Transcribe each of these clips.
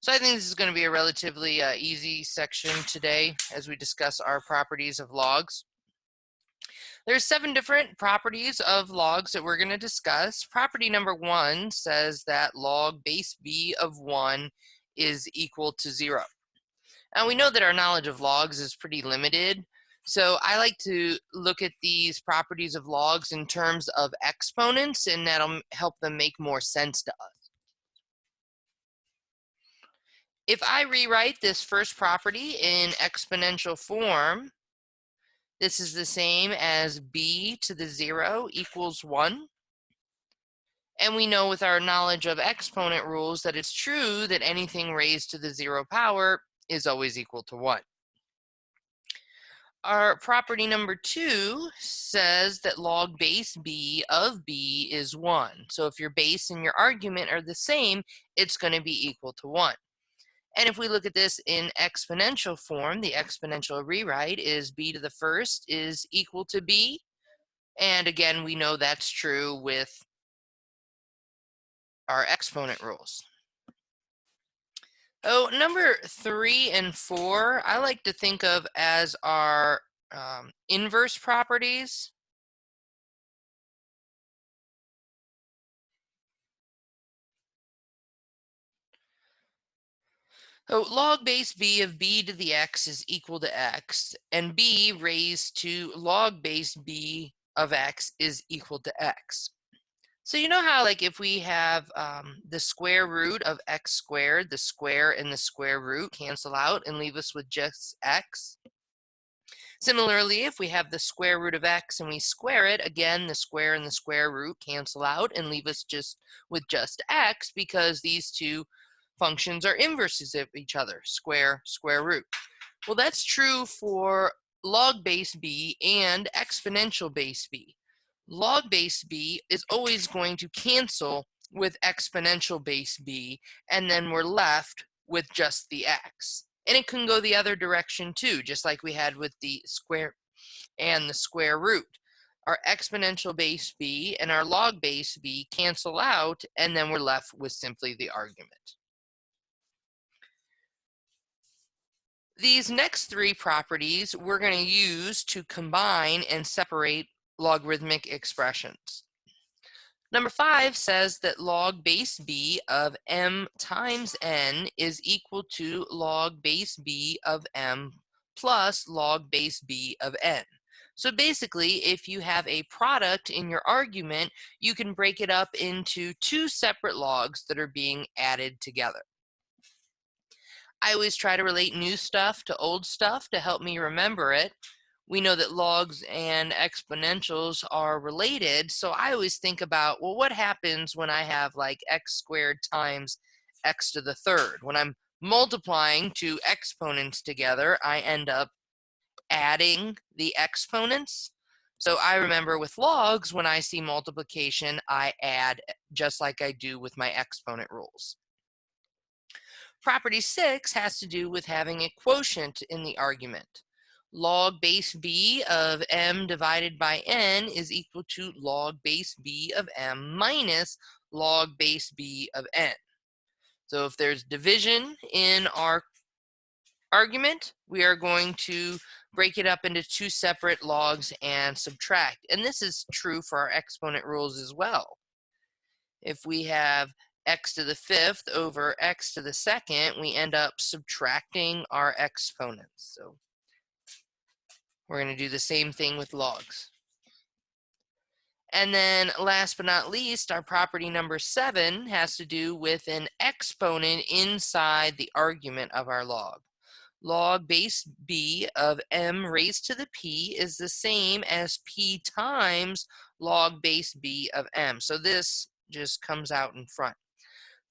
So I think this is going to be a relatively easy section today as we discuss our properties of logs. There's 7 different properties of logs that we're going to discuss. Property number 1 says that log base b of 1 is equal to 0. Now we know that our knowledge of logs is pretty limited, so I like to look at these properties of logs in terms of exponents, and that'll help them make more sense to us. If I rewrite this first property in exponential form, this is the same as b to the 0 equals 1. And we know with our knowledge of exponent rules that it's true that anything raised to the 0 power is always equal to 1. Our property number 2 says that log base b of b is 1. So if your base and your argument are the same, it's going to be equal to 1. And if we look at this in exponential form, the exponential rewrite is b to the first is equal to b. And again, we know that's true with our exponent rules. Oh, number 3 and 4, I like to think of as our inverse properties. So log base b of b to the x is equal to x, and b raised to log base b of x is equal to x. So you know how, like, if we have the square root of x squared, the square and the square root cancel out and leave us with just x? Similarly, if we have the square root of x and we square it, again, the square and the square root cancel out and leave us with just x, because these two functions are inverses of each other, square, square root. Well, that's true for log base b and exponential base b. Log base b is always going to cancel with exponential base b, and then we're left with just the x. And it can go the other direction too, just like we had with the square and the square root. Our exponential base b and our log base b cancel out, and then we're left with simply the argument. These next 3 properties we're going to use to combine and separate logarithmic expressions. Number 5 says that log base b of m times n is equal to log base b of m plus log base b of n. So basically, if you have a product in your argument, you can break it up into 2 separate logs that are being added together. I always try to relate new stuff to old stuff to help me remember it. We know that logs and exponentials are related, so I always think about, well, what happens when I have like x squared times x to the third? When I'm multiplying 2 exponents together, I end up adding the exponents. So I remember with logs, when I see multiplication, I add just like I do with my exponent rules. Property 6 has to do with having a quotient in the argument. Log base b of m divided by n is equal to log base b of m minus log base b of n. So if there's division in our argument, we are going to break it up into 2 separate logs and subtract. And this is true for our exponent rules as well. If we have x to the 5th over x to the 2nd, we end up subtracting our exponents. So we're going to do the same thing with logs. And then last but not least, our property number 7 has to do with an exponent inside the argument of our log. Log base b of m raised to the p is the same as p times log base b of m. So this just comes out in front.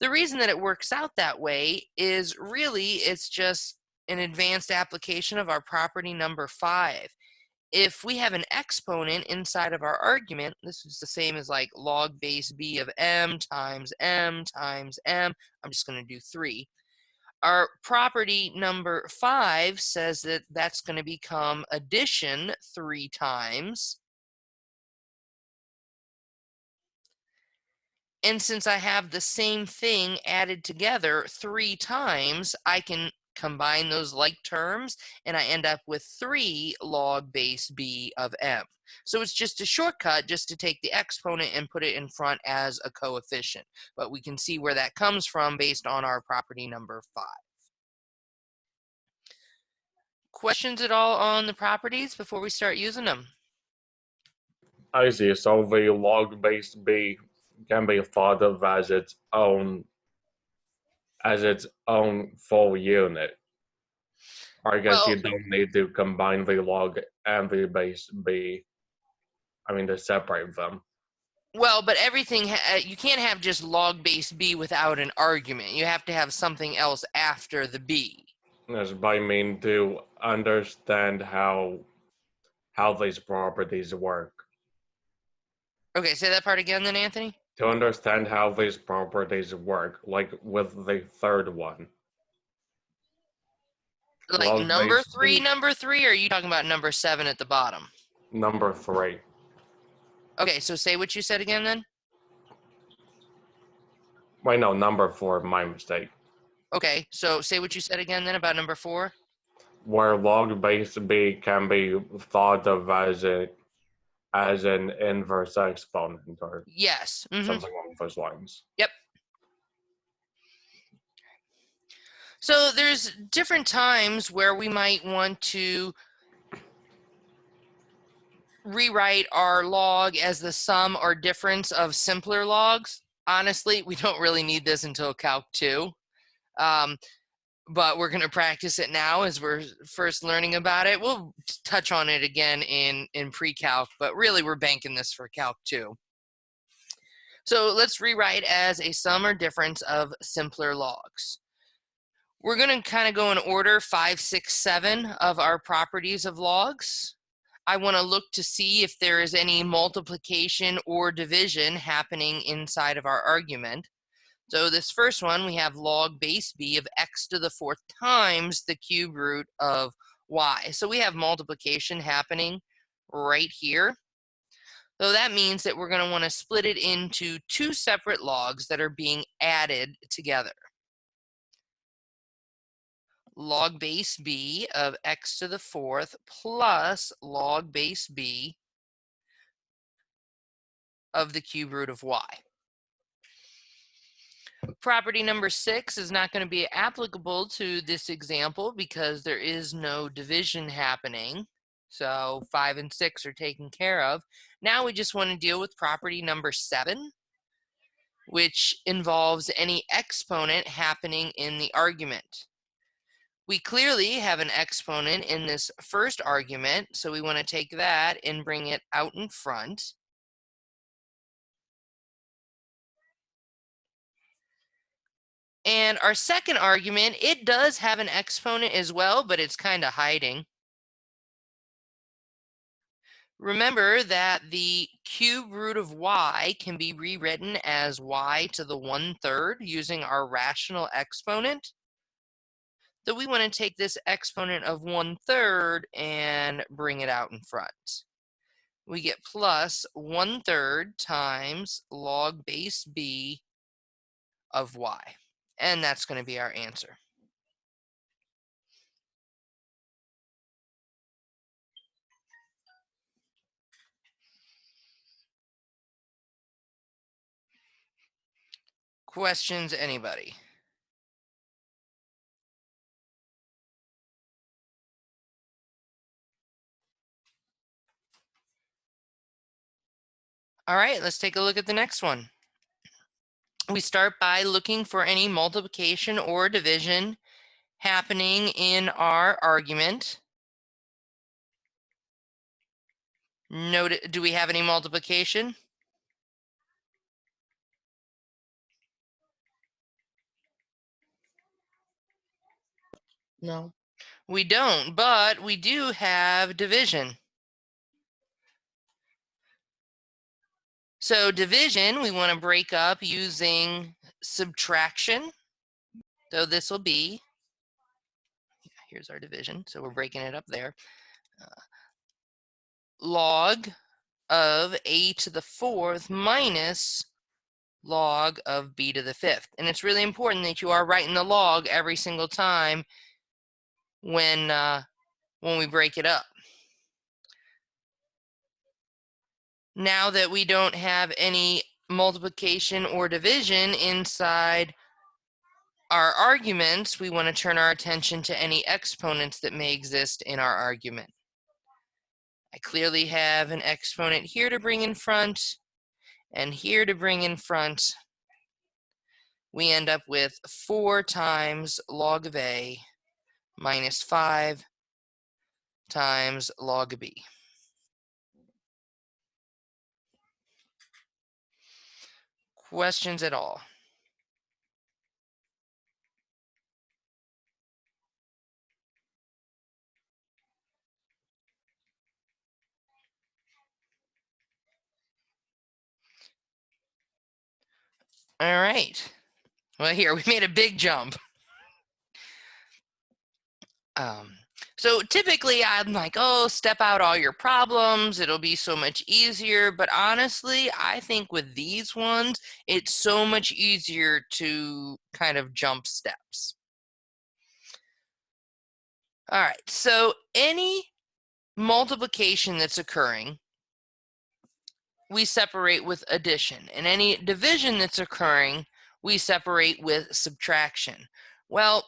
The reason that it works out that way is really it's just an advanced application of our property number 5. If we have an exponent inside of our argument, this is the same as like log base b of m times m times m. I'm just going to do 3. Our property number 5 says that that's going to become addition 3 times. And since I have the same thing added together 3 times, I can combine those like terms, and I end up with 3 log base b of m. So it's just a shortcut just to take the exponent and put it in front as a coefficient. But we can see where that comes from based on our property number 5. Questions at all on the properties before we start using them? I see. So the log base b can be thought of as its own full unit. Or I guess you Well, don't need to combine the log and the base b. I mean, to separate them. but everything, you can't have just log base b without an argument. You have to have something else after the b. Yes, but I mean to understand how these properties work. Okay, say that part again then, Anthony. To understand how these properties work, like with the third one. Like Log base b, number three, or are you talking about number 7 at the bottom? number 3. Okay, so say what you said again then. Wait, no, number 4, my mistake. Okay, so say what you said again then about number 4. Where log base b can be thought of as an inverse exponent or Yes. something along those lines. Yep. So there's different times where we might want to rewrite our log as the sum or difference of simpler logs. Honestly, we don't really need this until Calc 2. But we're going to practice it now as we're first learning about it. We'll touch on it again in pre-calc, but really we're banking this for Calc 2. So let's rewrite as a sum or difference of simpler logs. We're going to kind of go in order 5, 6, 7 of our properties of logs. I want to look to see if there is any multiplication or division happening inside of our argument. So this first one, we have log base b of x to the 4th times the cube root of y. So we have multiplication happening right here. So that means that we're going to want to split it into 2 separate logs that are being added together. Log base b of x to the 4th plus log base b of the cube root of y. Property number 6 is not going to be applicable to this example because there is no division happening. So 5 and 6 are taken care of. Now we just want to deal with property number 7, which involves any exponent happening in the argument. We clearly have an exponent in this first argument, so we want to take that and bring it out in front. And our second argument, it does have an exponent as well, but it's kind of hiding. Remember that the cube root of y can be rewritten as y to the 1/3 using our rational exponent. So we want to take this exponent of 1/3 and bring it out in front. We get plus 1/3 times log base b of y. And that's going to be our answer. Questions, anybody? All right, let's take a look at the next one. We start by looking for any multiplication or division happening in our argument. Note, do we have any multiplication? No. We don't, but we do have division. So division, we want to break up using subtraction. So this will be, here's our division, so we're breaking it up there. Log of a to the 4th minus log of b to the 5th. And it's really important that you are writing the log every single time when we break it up. Now that we don't have any multiplication or division inside our arguments, we want to turn our attention to any exponents that may exist in our argument. I clearly have an exponent here to bring in front and here to bring in front. We end up with 4 times log of a minus 5 times log of b. Questions at all? All right. Well, here, we made a big jump. So typically I'm like, oh, step out all your problems. It'll be so much easier. But honestly, I think with these ones, it's so much easier to kind of jump steps. All right. So any multiplication that's occurring, we separate with addition. And any division that's occurring, we separate with subtraction. Well,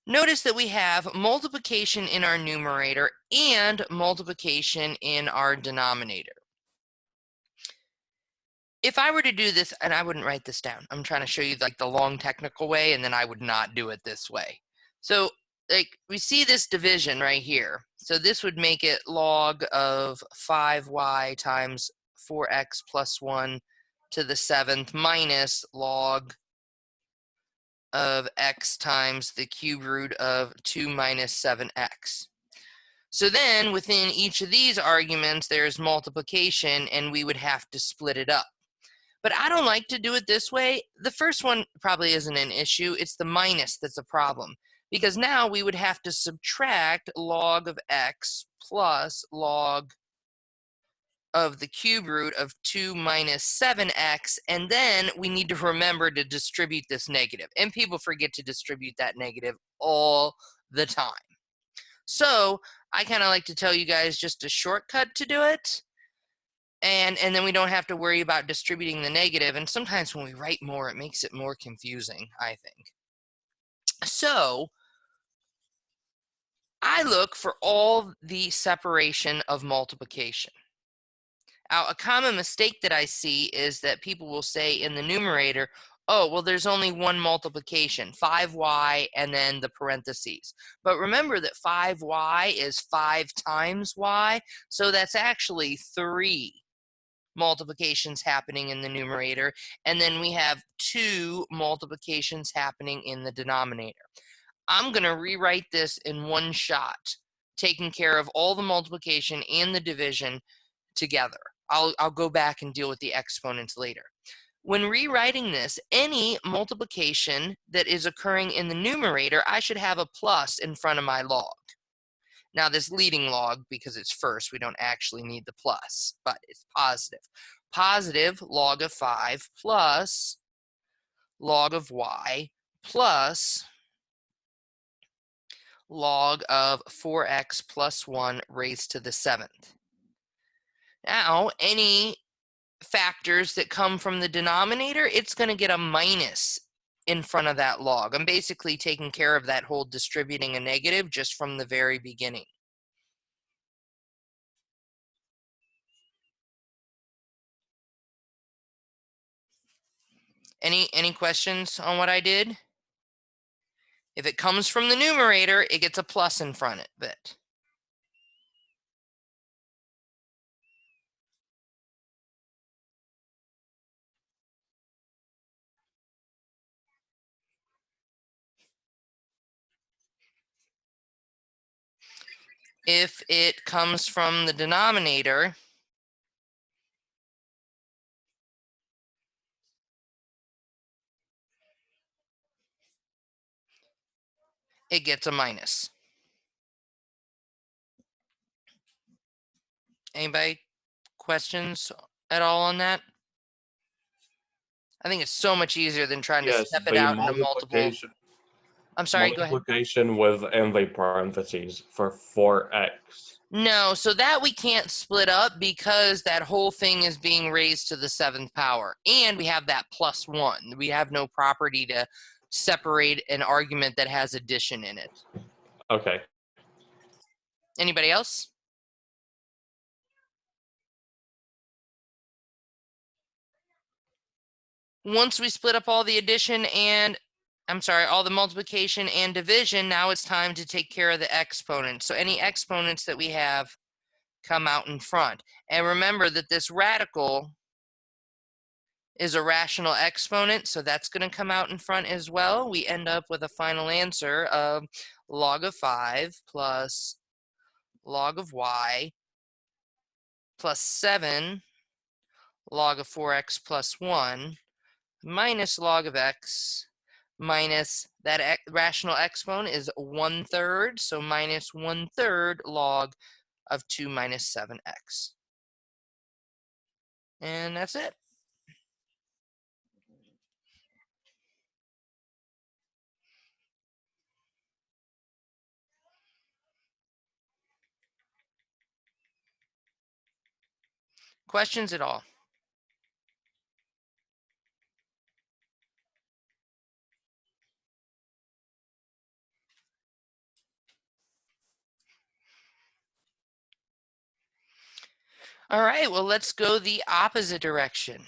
notice that we have multiplication in our numerator and multiplication in our denominator. If I were to do this, and I wouldn't write this down, I'm trying to show you like the long technical way, and then I would not do it this way. So like we see this division right here. So this would make it log of 5y times 4x plus 1 to the 7th minus log of x times the cube root of 2 minus 7x. So then within each of these arguments, there's multiplication, and we would have to split it up. But I don't like to do it this way. The first one probably isn't an issue. It's the minus that's a problem, because now we would have to subtract log of x plus log of the cube root of 2 minus 7x, and then we need to remember to distribute this negative. And people forget to distribute that negative all the time. So I kind of like to tell you guys just a shortcut to do it. And then we don't have to worry about distributing the negative. And sometimes when we write more, it makes it more confusing, I think. So I look for all the separation of multiplication. Now, a common mistake that I see is that people will say in the numerator, oh, well, there's only one multiplication, 5y, and then the parentheses. But remember that 5y is 5 times y, so that's actually 3 multiplications happening in the numerator, and then we have 2 multiplications happening in the denominator. I'm going to rewrite this in one shot, taking care of all the multiplication and the division together. I'll go back and deal with the exponents later. When rewriting this, any multiplication that is occurring in the numerator, I should have a plus in front of my log. Now this leading log, because it's first, we don't actually need the plus, but it's positive. Positive log of 5 plus log of y plus log of 4x plus 1 raised to the 7th. Now, any factors that come from the denominator, it's going to get a minus in front of that log. I'm basically taking care of that whole distributing a negative just from the very beginning. Any questions on what I did? If it comes from the numerator, it gets a plus in front of it. If it comes from the denominator, it gets a minus. Anybody questions at all on that? I think it's so much easier than trying to Yes, step it the out into multiple. I'm sorry, go ahead. multiplication within the parentheses for 4x. No, so that we can't split up because that whole thing is being raised to the 7th power. And we have that +1. We have no property to separate an argument that has addition in it. Okay. Anybody else? Once we split up all the addition and, all the multiplication and division, now it's time to take care of the exponents. So any exponents that we have come out in front. And remember that this radical is a rational exponent, so that's going to come out in front as well. We end up with a final answer of log of 5 plus log of y plus 7 log of 4x plus 1 minus log of x minus that rational exponent is 1/3, so minus 1/3 log of 2 minus 7x. And that's it. Questions at all? All right, well, let's go the opposite direction.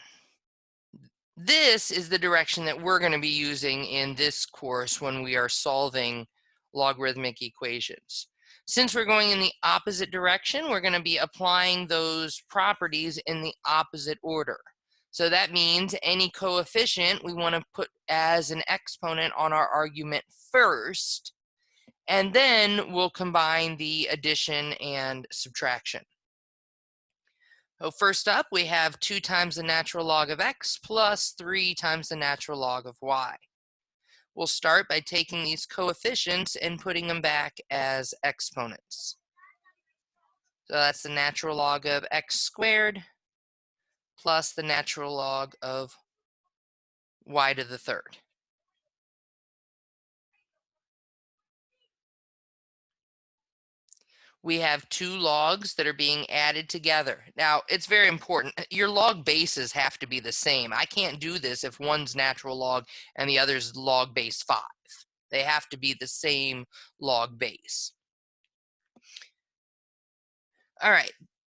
This is the direction that we're going to be using in this course when we are solving logarithmic equations. Since we're going in the opposite direction, we're going to be applying those properties in the opposite order. So that means any coefficient we want to put as an exponent on our argument first, and then we'll combine the addition and subtraction. So first up, we have 2 times the natural log of x plus 3 times the natural log of y. We'll start by taking these coefficients and putting them back as exponents. So that's the natural log of x squared plus the natural log of y to the 3rd. We have 2 logs that are being added together. Now, it's very important. Your log bases have to be the same. I can't do this if one's natural log and the other's log base 5. They have to be the same log base. All right,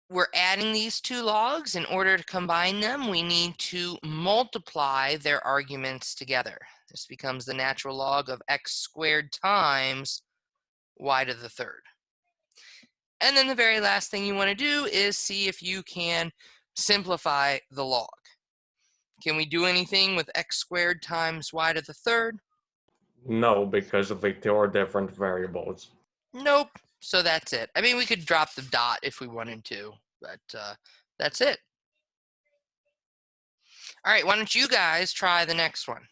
we're adding these 2 logs. In order to combine them, we need to multiply their arguments together. This becomes the natural log of x squared times y to the 3rd. And then the very last thing you want to do is see if you can simplify the log. Can we do anything with x squared times y to the 3rd? No, because the two are different variables. Nope. So that's it. I mean, we could drop the dot if we wanted to, but that's it. All right, why don't you guys try the next one?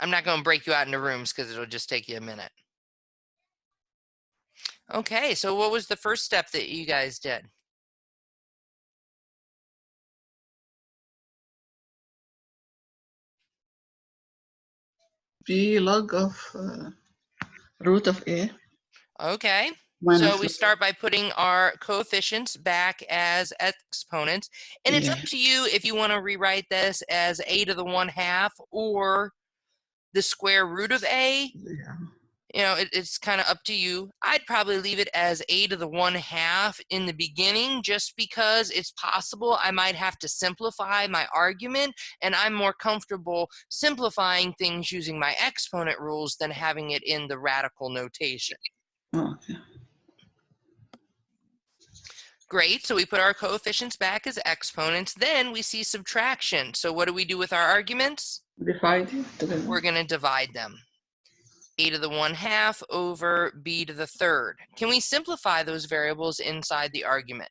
I'm not going to break you out into rooms because it'll just take you a minute. Okay, so what was the first step that you guys did? B log of root of A. Okay, minus so we start by putting our coefficients back as exponents. And it's up to you if you want to rewrite this as a to the 1/2 or the square root of a. Yeah. You know, it's kind of up to you. I'd probably leave it as a to the 1/2 in the beginning, just because it's possible I might have to simplify my argument, and I'm more comfortable simplifying things using my exponent rules than having it in the radical notation. Okay. Great, so we put our coefficients back as exponents. Then we see subtraction. So what do we do with our arguments? Divide it together. We're going to divide them. A to the 1/2 over b to the 3rd. Can we simplify those variables inside the argument?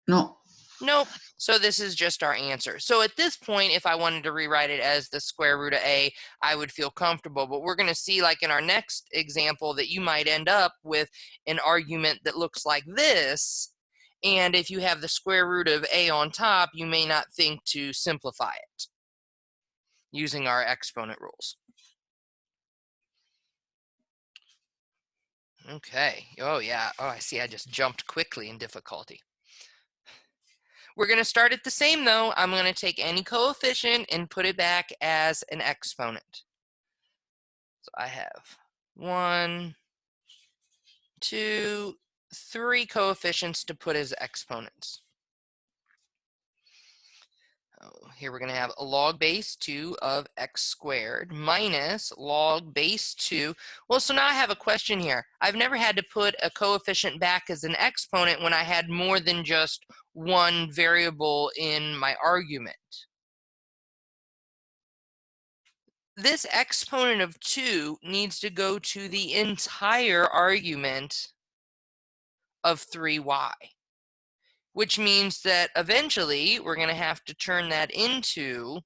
No. Nope. So this is just our answer. So at this point, if I wanted to rewrite it as the square root of a, I would feel comfortable. But we're going to see, like in our next example, that you might end up with an argument that looks like this. And if you have the square root of a on top, you may not think to simplify it using our exponent rules. Okay. Oh, yeah. Oh, I see. I just jumped quickly in difficulty. We're going to start it the same, though. I'm going to take any coefficient and put it back as an exponent. So I have 1, 2, 3 coefficients to put as exponents. Oh, here we're going to have a log base 2 of x squared minus log base 2. Well, so now I have a question here. I've never had to put a coefficient back as an exponent when I had more than just one variable in my argument. This exponent of 2 needs to go to the entire argument of 3y, which means that eventually we're going to have to turn that into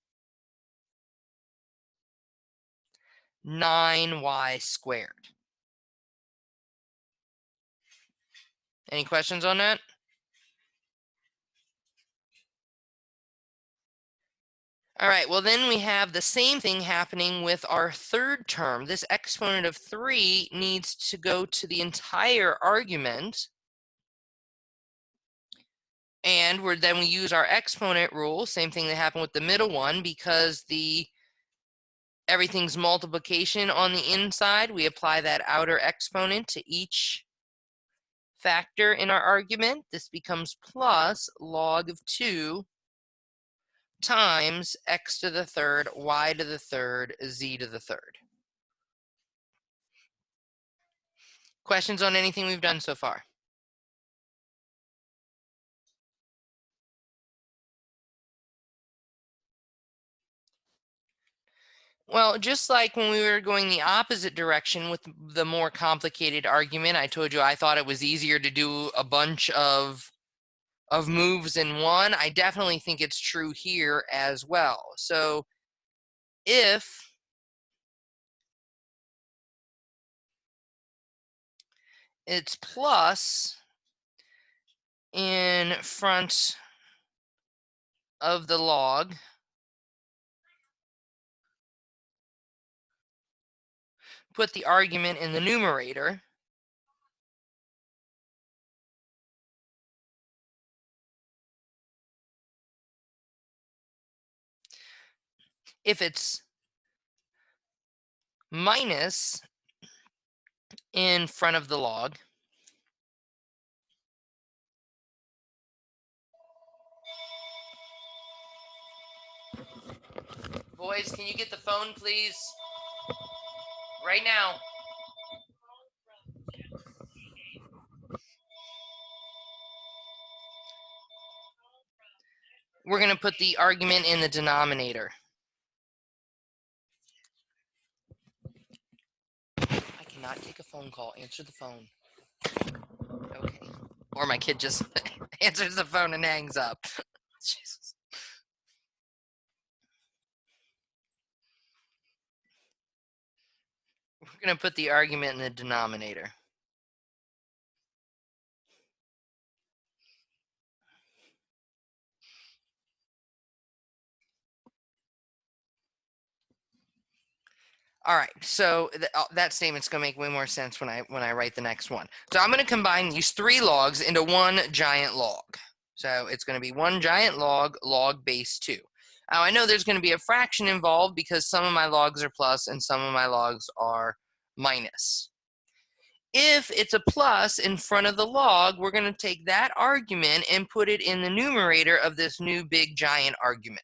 9y squared. Any questions on that? All right, well then we have the same thing happening with our third term. This exponent of 3 needs to go to the entire argument. And then we use our exponent rule, same thing that happened with the middle one, because everything's multiplication on the inside. We apply that outer exponent to each factor in our argument. This becomes plus log of 2 times x to the third, y to the third, z to the third. Questions on anything we've done so far? Well, just like when we were going the opposite direction with the more complicated argument, I told you I thought it was easier to do a bunch of moves in one. I definitely think it's true here as well. So if it's plus in front of the log, put the argument in the numerator. If it's minus in front of the log, boys, can you get the phone, please? Right now. We're going to put the argument in the denominator. I cannot take a phone call. Answer the phone. Okay. Or my kid just answers the phone and hangs up. Jesus. We're going to put the argument in the denominator. All right, so that statement's going to make way more sense when I write the next one. So I'm going to combine these 3 logs into one giant log. So it's going to be one giant log, log base 2. Now I know there's going to be a fraction involved because some of my logs are plus and some of my logs are minus. If it's a plus in front of the log, we're going to take that argument and put it in the numerator of this new big giant argument.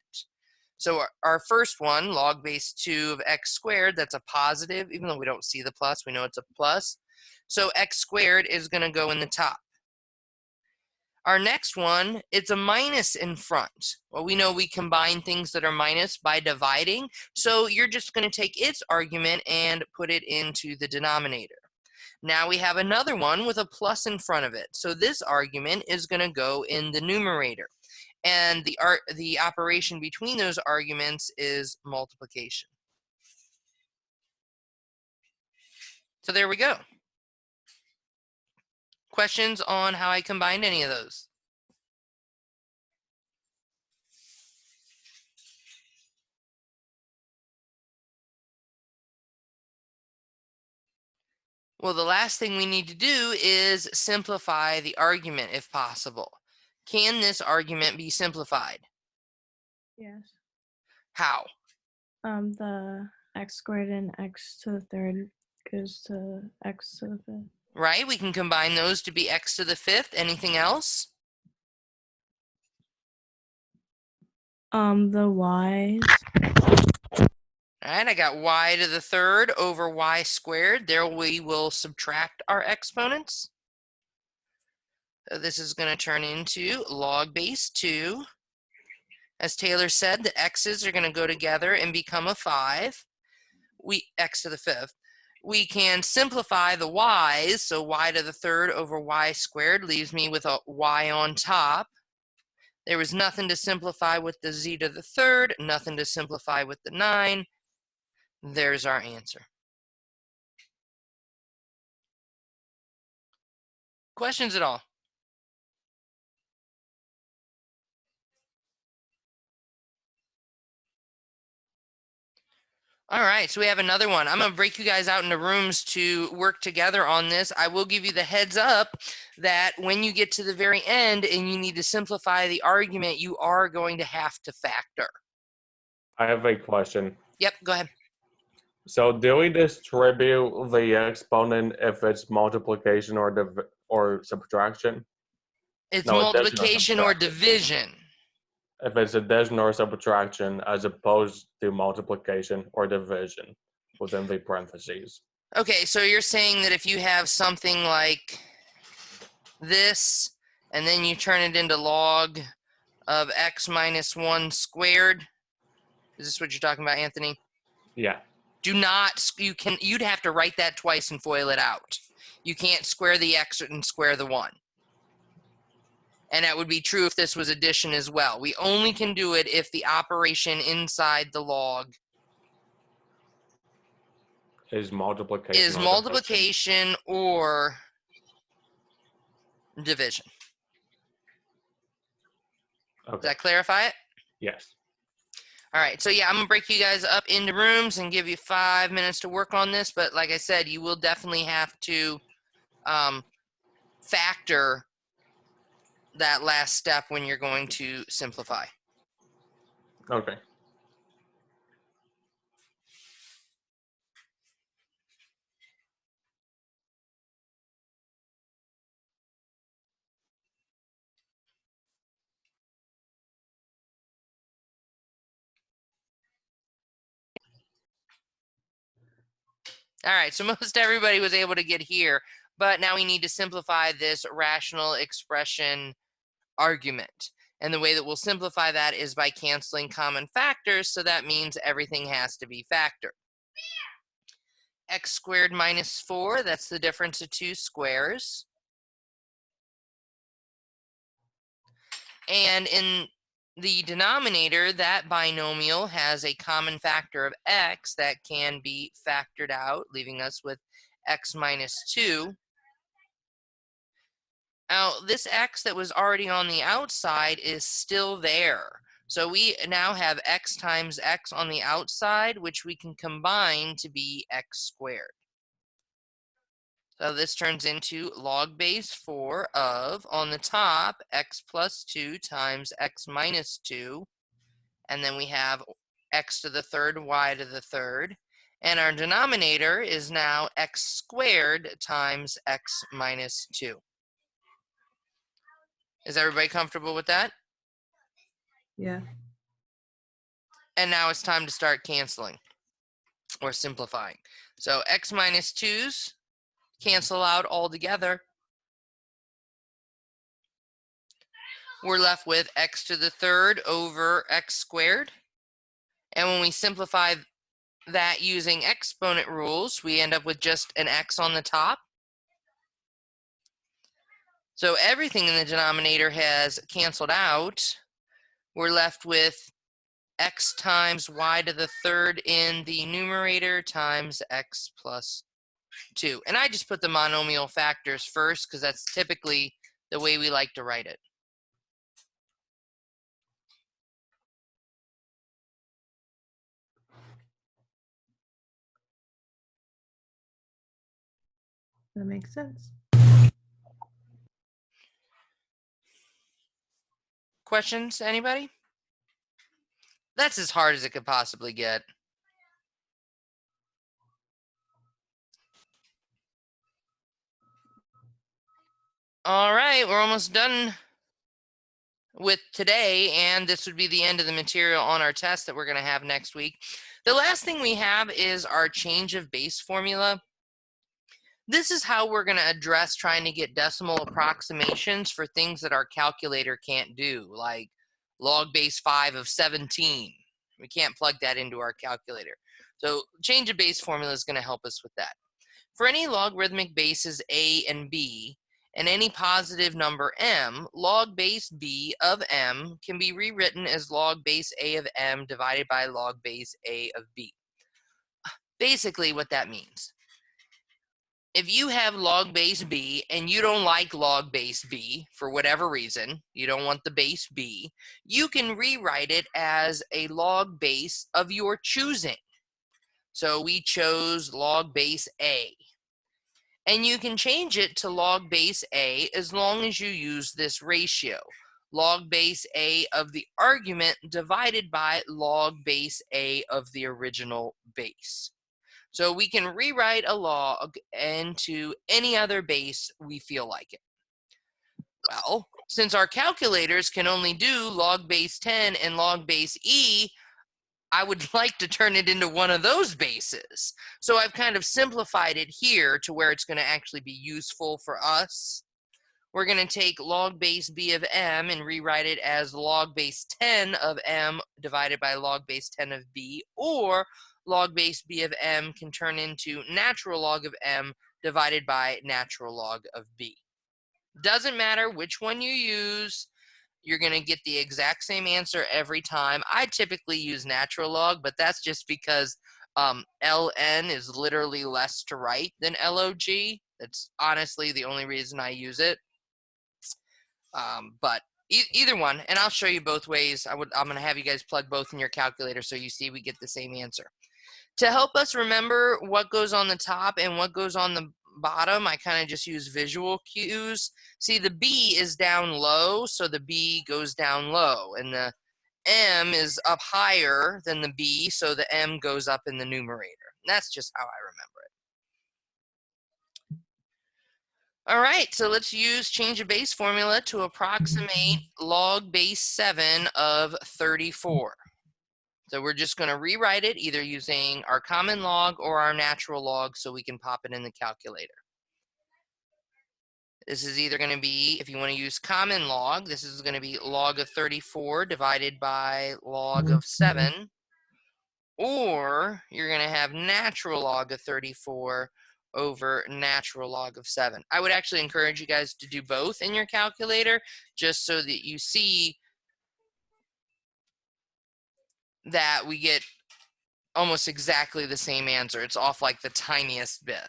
So our first one, log base 2 of x squared, that's a positive. Even though we don't see the plus, we know it's a plus. So x squared is going to go in the top. Our next one, it's a minus in front. Well, we know we combine things that are minus by dividing. So you're just going to take its argument and put it into the denominator. Now we have another one with a plus in front of it. So this argument is going to go in the numerator. and the operation between those arguments is multiplication. So there we go. Questions on how I combined any of those? Well, the last thing we need to do is simplify the argument if possible. Can this argument be simplified? Yes. How? The x squared and x to the third goes to x to the fifth. Right? We can combine those to be x to the fifth. Anything else? The y's. All right, I got y to the third over y squared. There we will subtract our exponents. So this is going to turn into log base 2. As Taylor said, the x's are going to go together and become a 5. X to the fifth. We can simplify the y's, so y to the third over y squared leaves me with a y on top. There was nothing to simplify with the z to the third, nothing to simplify with the 9. There's our answer. Questions at all? All right, so we have another one. I'm going to break you guys out into rooms to work together on this. I will give you the heads up that when you get to the very end and you need to simplify the argument, you are going to have to factor. I have a question. Yep, go ahead. So do we distribute the exponent if it's multiplication or subtraction? It's No, addition or multiplication or subtraction. division. If it's addition or subtraction as opposed to multiplication or division within the parentheses. Okay, so you're saying that if you have something like this, and then you turn it into log of x minus 1 squared, is this what you're talking about, Anthony? Yeah. Do not, you'd have to write that twice and FOIL it out. You can't square the x and square the 1. And that would be true if this was addition as well. We only can do it if the operation inside the log Is multiplication is or multiplication or division. division? Does that clarify it? Yes. All right, so yeah, I'm gonna break you guys up into rooms and give you 5 minutes to work on this, but like I said, you will definitely have to factor that last step when you're going to simplify. Okay. All right, so most everybody was able to get here, but now we need to simplify this rational expression argument. And the way that we'll simplify that is by canceling common factors, so that means everything has to be factored. X squared minus 4, that's the difference of 2 squares. And in the denominator, that binomial has a common factor of x that can be factored out, leaving us with x minus 2. Now, this x that was already on the outside is still there. So we now have x times x on the outside, which we can combine to be x squared. So this turns into log base 4 of, on the top, x plus 2 times x minus 2. And then we have x to the third, y to the third. And our denominator is now x squared times x minus 2. Is everybody comfortable with that? Yeah. And now it's time to start canceling or simplifying. So x minus 2's cancel out altogether. We're left with x to the third over x squared. And when we simplify that using exponent rules, we end up with just an x on the top. So everything in the denominator has canceled out. we're left with x times y to the third in the numerator times x plus 2. And I just put the monomial factors first because that's typically the way we like to write it. That makes sense. Questions, anybody? That's as hard as it could possibly get. All right, we're almost done with today, and this would be the end of the material on our test that we're going to have next week. The last thing we have is our change of base formula. This is how we're going to address trying to get decimal approximations for things that our calculator can't do, like log base 5 of 17. We can't plug that into our calculator. So change of base formula is going to help us with that. For any logarithmic bases a and b, and any positive number m, log base b of m can be rewritten as log base a of m divided by log base a of b. Basically what that means, if you have log base b and you don't like log base b for whatever reason, you don't want the base b, you can rewrite it as a log base of your choosing. So we chose log base a. And you can change it to log base a as long as you use this ratio. Log base a of the argument divided by log base a of the original base. So we can rewrite a log into any other base we feel like it. Well, since our calculators can only do log base 10 and log base e, I would like to turn it into one of those bases. So I've kind of simplified it here to where it's going to actually be useful for us. We're going to take log base b of m and rewrite it as log base 10 of m divided by log base 10 of b, or log base b of m can turn into natural log of m divided by natural log of b. Doesn't matter which one you use. You're going to get the exact same answer every time. I typically use natural log, but that's just because ln is literally less to write than log. That's honestly the only reason I use it. But either one, and I'll show you both ways. I'm going to have you guys plug both in your calculator so you see we get the same answer. To help us remember what goes on the top and what goes on the bottom, I kind of just use visual cues. See, the B is down low, so the B goes down low, and the M is up higher than the B, so the M goes up in the numerator. And that's just how I remember it. All right, so let's use change of base formula to approximate log base 7 of 34. So we're just going to rewrite it either using our common log or our natural log so we can pop it in the calculator. This is either going to be, if you want to use common log, this is going to be log of 34 divided by log of 7. Or you're going to have natural log of 34 over natural log of 7. I would actually encourage you guys to do both in your calculator just so that you see that we get almost exactly the same answer. It's off like the tiniest bit.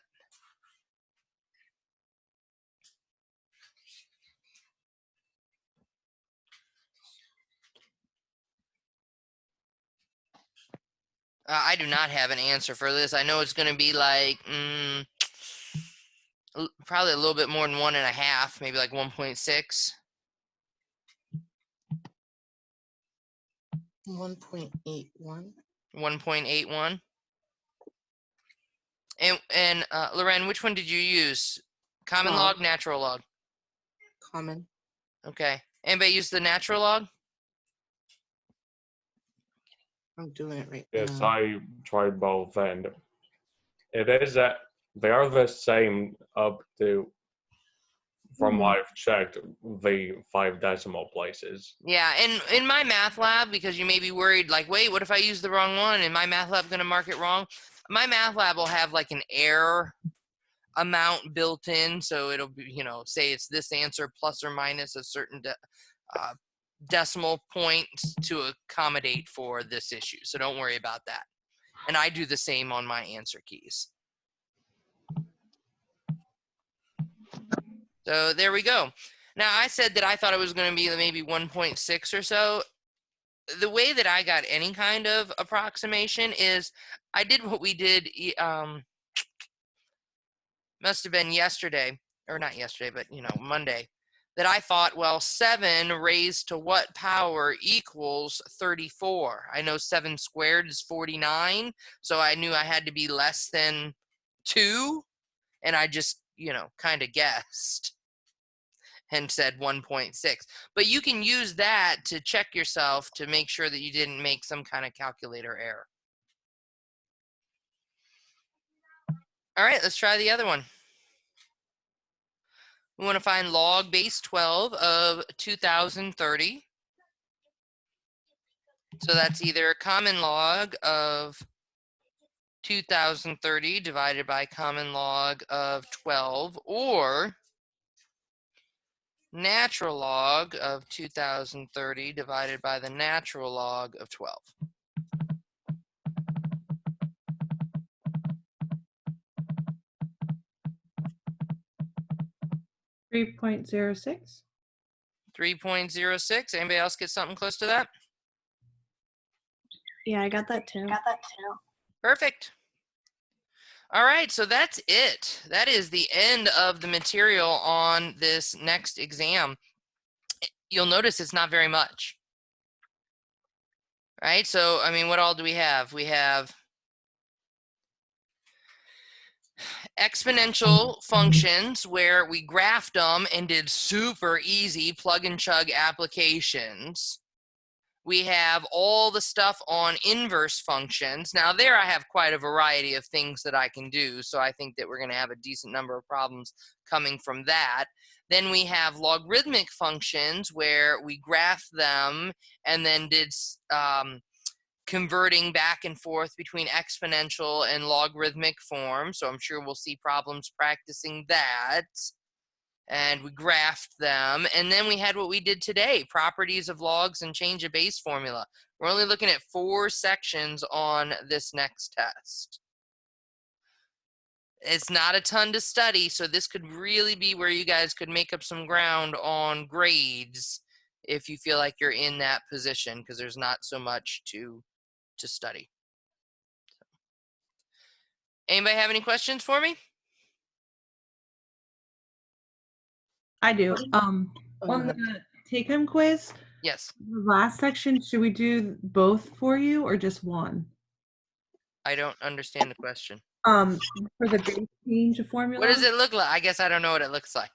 I do not have an answer for this. I know it's going to be like probably a little bit more than 1.5, maybe like 1.6. 1.81. 1.81. And Loren, which one did you use? Common log, natural log? Common. Okay. Anybody use the natural log? I'm doing it right Yes, now. I tried both, and it is that they are the same up to, from what I've checked, the 5 decimal places. Yeah, and in my math lab, because you may be worried, like, wait, what if I use the wrong one? And my math lab going to mark it wrong? My math lab will have like an error amount built in, so it'll be, say it's this answer plus or minus a certain decimal points to accommodate for this issue. So don't worry about that. And I do the same on my answer keys. So there we go. Now I said that I thought it was going to be maybe 1.6 or so. The way that I got any kind of approximation is I did what we did, must have been yesterday, or not yesterday, but Monday, that I thought, well, 7 raised to what power equals 34? I know 7 squared is 49, so I knew I had to be less than 2, and I just, kind of guessed and said 1.6. But you can use that to check yourself to make sure that you didn't make some kind of calculator error. All right, let's try the other one. We want to find log base 12 of 2030. So that's either common log of 2030 divided by common log of 12, or natural log of 2030 divided by the natural log of 12. 3.06. 3.06. Anybody else get something close to that? Yeah, I got that too. Perfect. All right, so that's it. That is the end of the material on this next exam. You'll notice it's not very much. Right? So, I mean, what all do we have? We have exponential functions where we graphed them and did super easy plug and chug applications. We have all the stuff on inverse functions. Now there I have quite a variety of things that I can do, so I think that we're going to have a decent number of problems coming from that. Then we have logarithmic functions where we graph them and then did converting back and forth between exponential and logarithmic form. So I'm sure we'll see problems practicing that. And we graphed them. And then we had what we did today, properties of logs and change of base formula. We're only looking at 4 sections on this next test. It's not a ton to study, so this could really be where you guys could make up some ground on grades if you feel like you're in that position, because there's not so much to study. Anybody have any questions for me? I do. On the take-home quiz, Yes. the last section, should we do both for you or just one? I don't understand the question. For the base change formula. What does it look like? I guess I don't know what it looks like.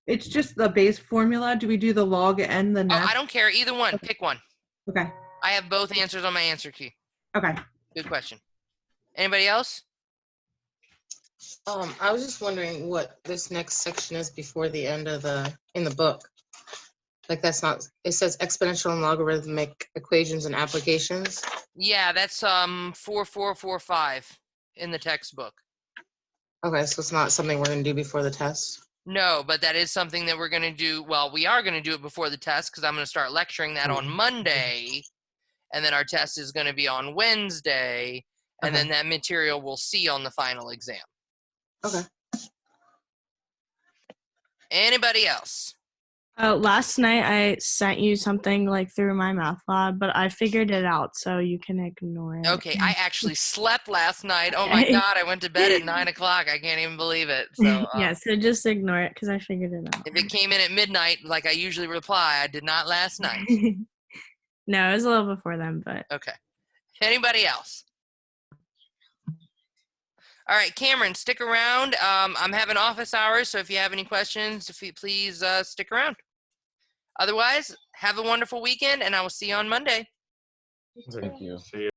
It's just the base formula. Do we do the log and the Oh, net? I don't care. Either one. Pick one. Okay. I have both answers on my answer key. Okay. Good question. Anybody else? I was just wondering what this next section is before the end of in the book. Like that's not, it says exponential and logarithmic equations and applications. Yeah, that's 4445 in the textbook. Okay, so it's not something we're gonna do before the test. No, but that is something that we're going to do. Well, we are going to do it before the test because I'm going to start lecturing that on Monday. And then our test is going to be on Wednesday. And then that material we'll see on the final exam. Okay. Anybody else? Last night I sent you something like through my math lab, but I figured it out, so you can ignore it. Okay, I actually slept last night. Oh my God, I went to bed at 9 o'clock. I can't even believe it. So yeah, so just ignore it because I figured it out. if it came in at midnight, like I usually reply, I did not last night. No, it was a little before then, but. Okay. Anybody else? All right, Cameron, stick around. I'm having office hours, so if you have any questions, please stick around. Otherwise, have a wonderful weekend, and I will see you on Monday. Thank you. See you.